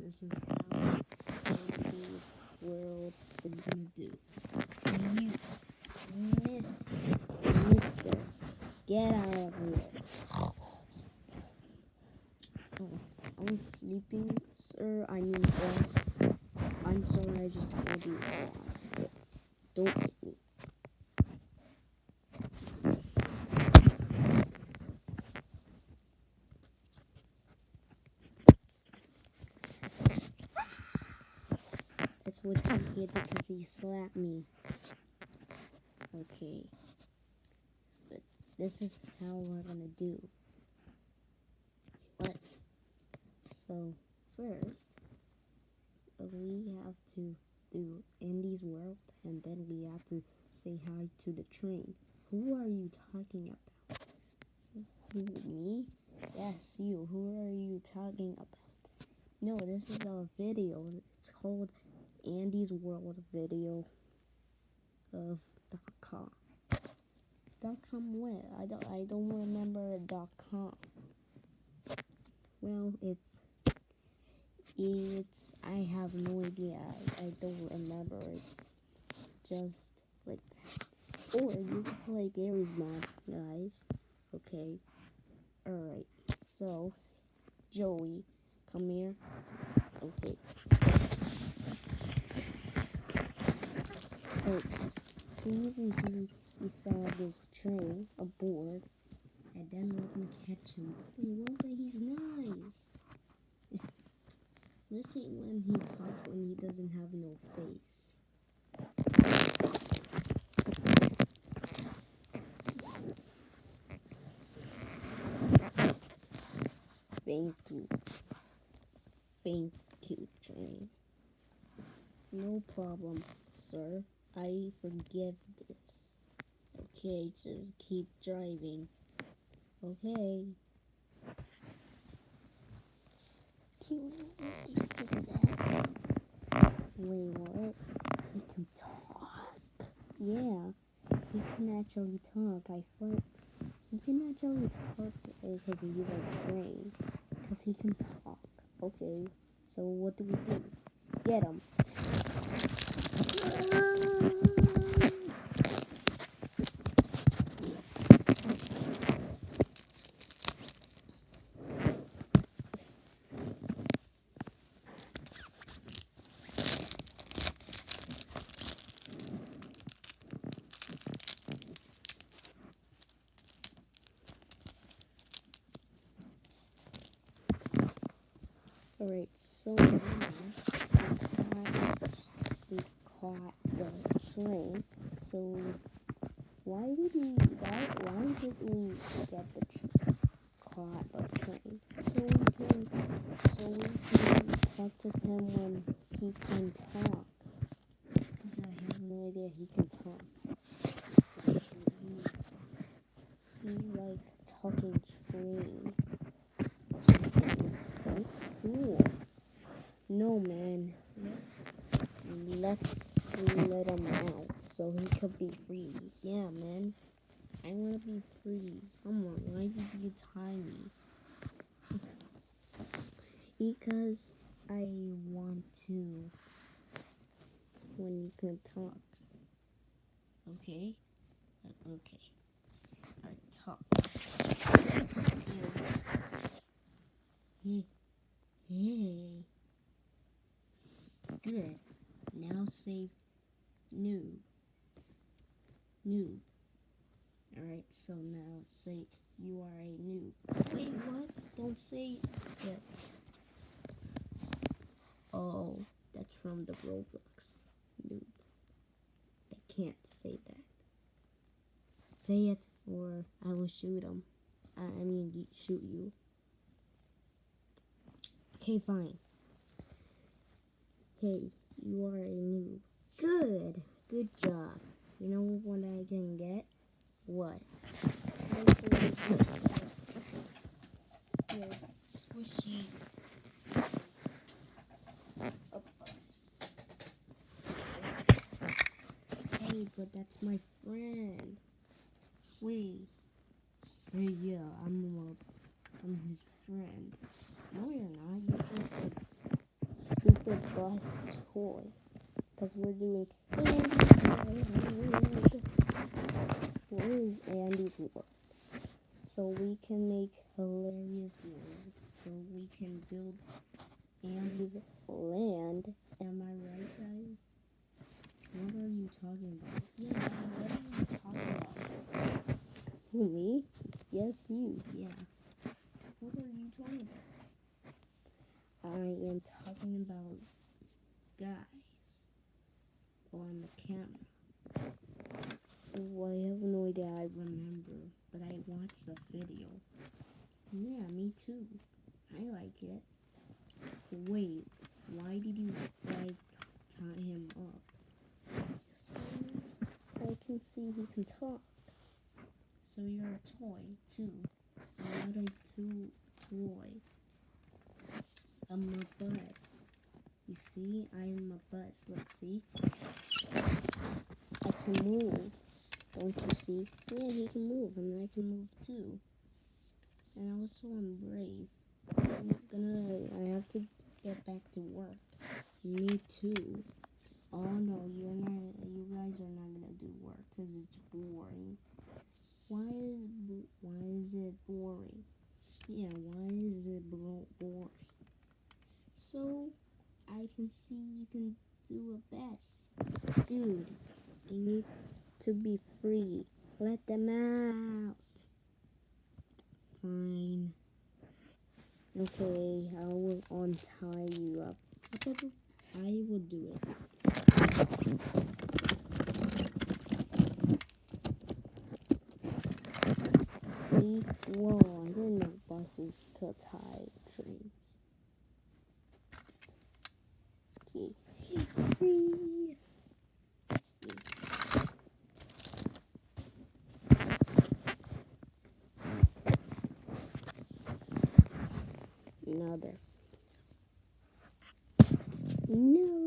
This is how this world is gonna do. You, Mister, get out of here. Oh, I'm sleeping, sir. I mean, boss. I'm sorry, I just called you boss. But don't hit me. That's what you get because you slapped me. Okay. But this is how we're gonna do. What? So, first, we have to do Andy's world, and then we have to say hi to the train. Who are you talking about? Who, me? Yes, you. Who are you talking about? No, this is a video. It's called Andy's World Video of .com. .com what? I don't remember .com. Well, it's I have no idea. I don't remember. It's just like that. Or you can play Gary's Mod, guys. Okay. Alright. So, Joey, come here. Okay. Oh, see, we saw this train aboard, and then let me catch him. Wait, what? But he's nice. Listen when he talks when he doesn't have no face. Thank you, train. No problem, sir. I forgive this. Okay, just keep driving. Okay. What you just said? Wait, what? He can talk. Yeah, he can actually talk. I thought he can actually talk because he's a train. Because he can talk. Okay, so what do we do? Get him. Alright, so now we caught the train. So why did we get caught the train? So we can talk to him when he can talk. Because I have no idea he can talk. He's like talking train. It's quite cool. No, man. Let's let him out so he could be free. Yeah, man. I want to be free. Come on, why did you tie me? Because I want to when you can talk. Okay? Okay. Alright, talk. Hey. Good. Now say noob. Noob. Alright, so now say you are a noob. Wait, what? Don't say that. Oh, that's from the Roblox. Noob. I can't say that. Say it or I will shoot him. I mean, shoot you. Okay, fine. Hey, you are a noob. Good. Good job. You know what I can get? What? Squishy. Hey, but that's my friend. Wait. Hey, yeah, I'm his friend. No, you're not. You're just a the bus toy. Because we're doing what is Andy's World? So we can make hilarious world. So we can build Andy's land. Am I right, guys? What are you talking about? Yeah, what are you talking about? Who, me? Yes, you. Yeah. What are you talking about? I am talking about guys on the camera. Oh, I have no idea. I remember, but I watched the video. Yeah, me too. I like it. Wait, why did you guys tie him up? So I can see he can talk. So you're a toy too. I'm not a toy. I'm a bus. You see, I'm a bus. Look, see? I can move. Don't you see? Yeah, he can move, and I can move too. And also, I'm brave. I have to get back to work. Me too. Oh no, you guys are not gonna do work because it's boring. Why is it boring? Yeah, why is it boring? So, I can see you can do a best. Dude, they need to be free. Let them out. Fine. Okay, I will untie you up. I will do it. See? Whoa, I didn't know buses could tie trains. Okay. Free. Another. No.